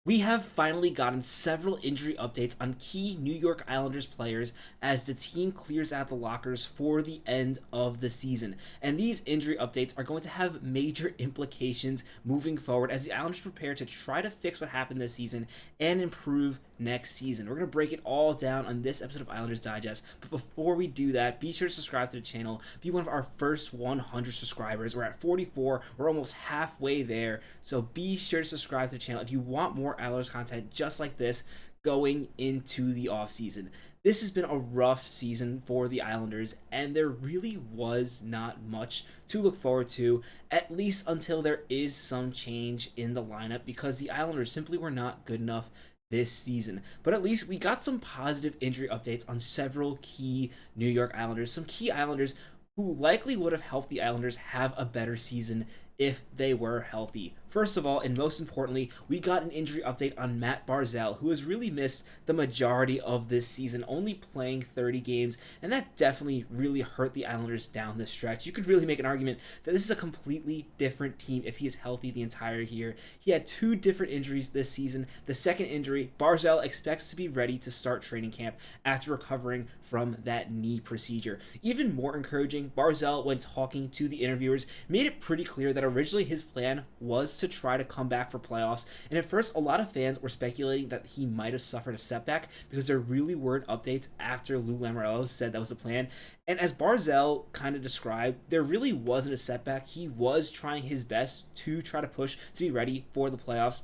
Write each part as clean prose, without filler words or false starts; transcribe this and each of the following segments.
We have finally gotten several injury updates on key New York Islanders players as the team clears out the lockers for the end of the season. And these injury updates are going to have major implications moving forward as the Islanders prepare to try to fix what happened this season and improve next season. We're going to break it all down on this episode of Islanders Digest. But before we do that, be sure to subscribe to the channel. Be one of our first 100 subscribers. We're at 44. We're almost halfway there. So be sure to subscribe to the channel if you want more Islanders content just like this going into the offseason. This has been a rough season for the Islanders, and there really was not much to look forward to, at least until there is some change in the lineup, because the Islanders simply were not good enough this season. But at least we got some positive injury updates on several key New York Islanders, some key Islanders who likely would have helped the Islanders have a better season if they were healthy. First of all, and most importantly, we got an injury update on Mat Barzal, who has really missed the majority of this season, only playing 30 games, and that definitely really hurt the Islanders down the stretch. You could really make an argument that this is a completely different team if he is healthy the entire year. He had two different injuries this season. The second injury, Barzal expects to be ready to start training camp after recovering from that knee procedure. Even more encouraging, Barzal, when talking to the interviewers, made it pretty clear that originally his plan was to try to come back for playoffs, and at first a lot of fans were speculating that he might have suffered a setback because there really weren't updates after Lamoriello said that was the plan. And as Barzal kind of described, there really wasn't a setback. He was trying his best to try to push to be ready for the playoffs,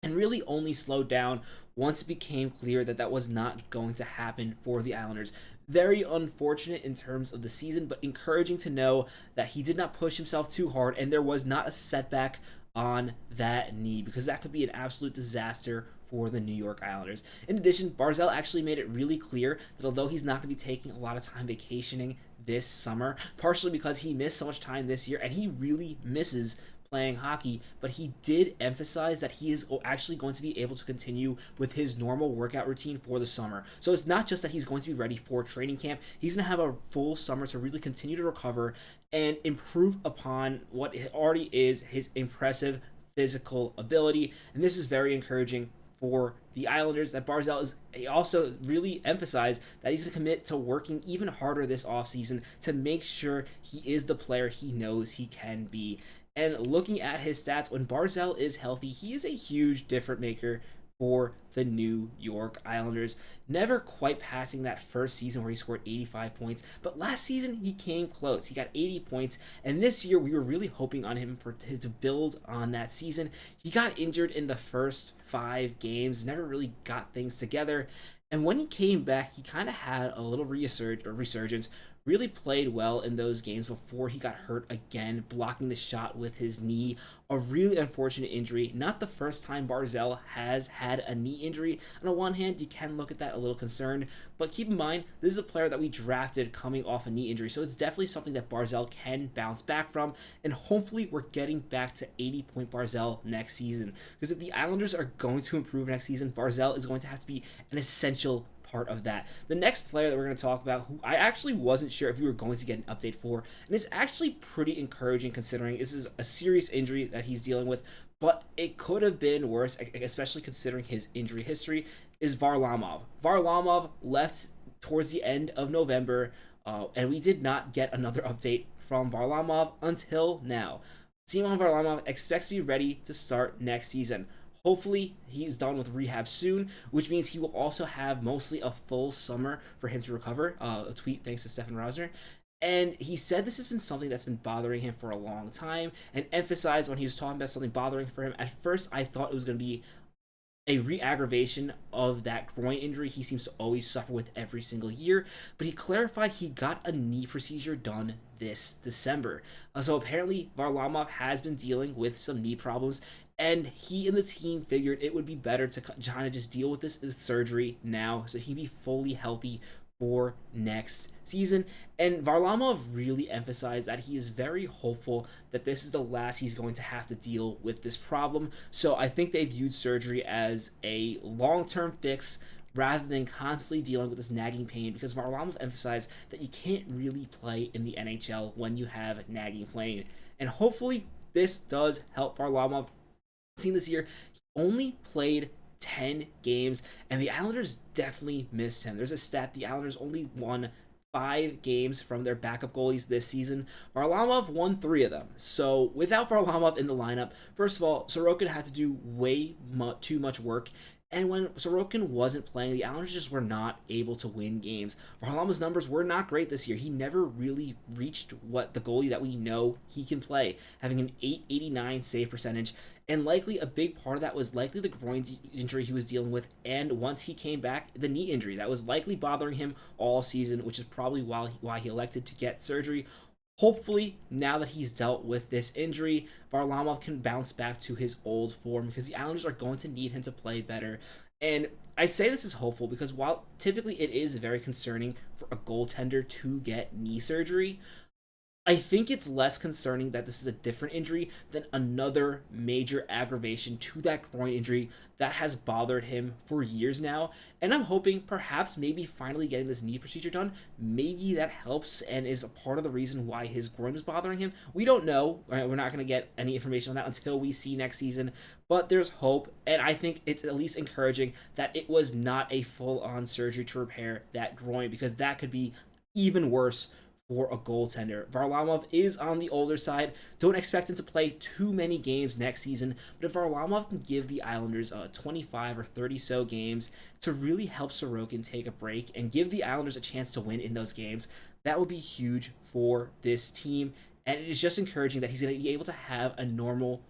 and really only slowed down once it became clear that that was not going to happen for the Islanders. Very unfortunate in terms of the season, but encouraging to know that he did not push himself too hard and there was not a setback on that knee, because that could be an absolute disaster for the New York Islanders. In addition, Barzal actually made it really clear that although he's not going to be taking a lot of time vacationing this summer, partially because he missed so much time this year and he really misses playing hockey, but he did emphasize that he is actually going to be able to continue with his normal workout routine for the summer. So it's not just that he's going to be ready for training camp, he's going to have a full summer to really continue to recover and improve upon what already is his impressive physical ability. And this is very encouraging for the Islanders that Barzal is also really emphasized that he's going to commit to working even harder this offseason to make sure he is the player he knows he can be. And looking at his stats, when Barzal is healthy, he is a huge difference maker for the New York Islanders. Never quite passing that first season where he scored 85 points, but last season he came close. He got 80 points, and this year we were really hoping on him to build on that season. He got injured in the first 5 games, never really got things together, and when he came back, he kind of had a little resurgence, really played well in those games before he got hurt again, blocking the shot with his knee. A really unfortunate injury. Not the first time Barzal has had a knee injury. On the one hand, you can look at that a little concerned, but keep in mind, this is a player that we drafted coming off a knee injury, so it's definitely something that Barzal can bounce back from, and hopefully we're getting back to 80-point Barzal next season. Because if the Islanders are going to improve next season, Barzal is going to have to be an essential part of that. The next player that we're going to talk about, who I actually wasn't sure if we were going to get an update for, and it's actually pretty encouraging considering this is a serious injury that he's dealing with, but it could have been worse, especially considering his injury history, is Varlamov. Varlamov left towards the end of November, and we did not get another update from Varlamov until now. Semyon Varlamov expects to be ready to start next season. Hopefully, he's done with rehab soon, which means he will also have mostly a full summer for him to recover. A tweet thanks to Stefan Rauser. And he said this has been something that's been bothering him for a long time, and emphasized when he was talking about something bothering for him. At first, I thought it was going to be a re-aggravation of that groin injury he seems to always suffer with every single year, but he clarified he got a knee procedure done this December. So apparently Varlamov has been dealing with some knee problems, and he and the team figured it would be better to kind of just deal with this surgery now so he'd be fully healthy for next season. And Varlamov really emphasized that he is very hopeful that this is the last he's going to have to deal with this problem. So I think they viewed surgery as a long-term fix rather than constantly dealing with this nagging pain, because Varlamov emphasized that you can't really play in the NHL when you have nagging pain. And hopefully this does help Varlamov. Seen this year, only played 10 games, and the Islanders definitely missed him. There's a stat: the Islanders only won 5 games from their backup goalies this season. Varlamov won 3 of them. So without Varlamov in the lineup, first of all, Sorokin had to do too much work. And when Sorokin wasn't playing, the Islanders just were not able to win games. Varlamov's numbers were not great this year. He never really reached what the goalie that we know he can play, having an 889 save percentage. And likely a big part of that was likely the groin injury he was dealing with. And once he came back, the knee injury that was likely bothering him all season, which is probably why he elected to get surgery. Hopefully, now that he's dealt with this injury, Varlamov can bounce back to his old form, because the Islanders are going to need him to play better. And I say this is hopeful because while typically it is very concerning for a goaltender to get knee surgery, I think it's less concerning that this is a different injury than another major aggravation to that groin injury that has bothered him for years now. And I'm hoping perhaps maybe finally getting this knee procedure done, maybe that helps and is a part of the reason why his groin was bothering him. We don't know. Right? We're not going to get any information on that until we see next season. But there's hope, and I think it's at least encouraging that it was not a full-on surgery to repair that groin, because that could be even worse for a goaltender. Varlamov is on the older side. Don't expect him to play too many games next season, but if Varlamov can give the Islanders 25 or 30 so games to really help Sorokin take a break and give the Islanders a chance to win in those games, that would be huge for this team. And it is just encouraging that he's going to be able to have a normal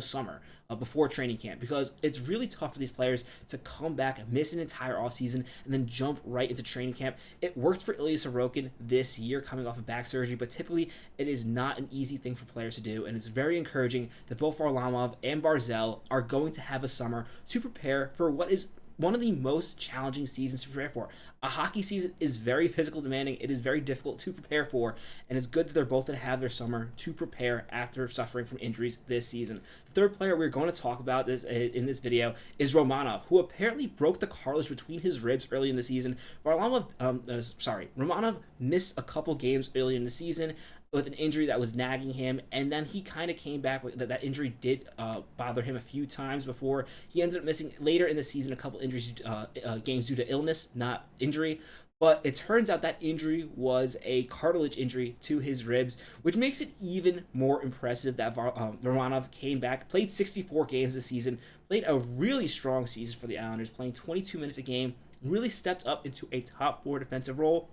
summer before training camp, because it's really tough for these players to come back, miss an entire offseason, and then jump right into training camp. It worked for Ilya Sorokin this year coming off of back surgery, but typically it is not an easy thing for players to do, and it's very encouraging that both Varlamov and Barzal are going to have a summer to prepare for what is one of the most challenging seasons to prepare for. A hockey season is very physical demanding. It is very difficult to prepare for, and it's good that they're both going to have their summer to prepare after suffering from injuries this season. The third player we're going to talk about in this video is Romanov, who apparently broke the cartilage between his ribs early in the season. Romanov missed a couple games early in the season with an injury that was nagging him, and then he kind of came back. That injury did bother him a few times before he ended up missing later in the season a couple games due to illness, not injury. But it turns out that injury was a cartilage injury to his ribs, which makes it even more impressive that Romanov came back, played 64 games this season, played a really strong season for the Islanders, playing 22 minutes a game, really stepped up into a top 4 defensive role.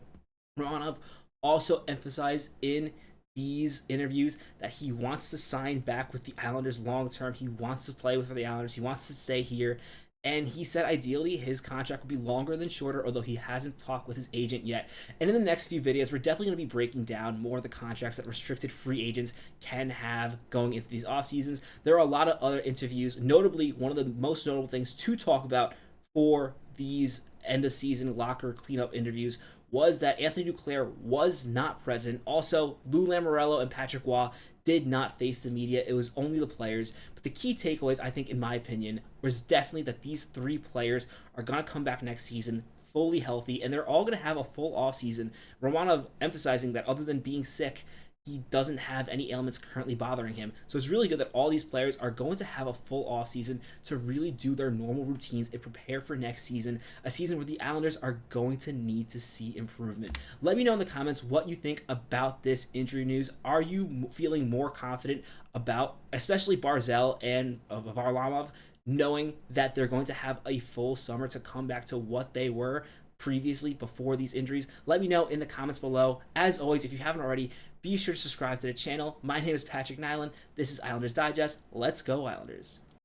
Romanov also emphasized in these interviews that he wants to sign back with the Islanders long term. He wants to play with the Islanders. He wants to stay here. And he said ideally his contract would be longer than shorter, although he hasn't talked with his agent yet. And in the next few videos, we're definitely going to be breaking down more of the contracts that restricted free agents can have going into these off seasons. There are a lot of other interviews. Notably, one of the most notable things to talk about for these end of season locker cleanup interviews was that Anthony Duclair was not present. Also, Lou Lamoriello and Patrick Waugh did not face the media. It was only the players. But the key takeaways, I think, in my opinion, was definitely that these 3 players are going to come back next season fully healthy, and they're all going to have a full offseason. Romanov emphasizing that other than being sick, he doesn't have any ailments currently bothering him. So it's really good that all these players are going to have a full offseason to really do their normal routines and prepare for next season, a season where the Islanders are going to need to see improvement. Let me know in the comments what you think about this injury news. Are you feeling more confident about, especially Barzal and Varlamov, knowing that they're going to have a full summer to come back to what they were previously before these injuries? Let me know in the comments below. As always, if you haven't already, be sure to subscribe to the channel. My name is Patrick Nilan. This is Islanders Digest. Let's go Islanders.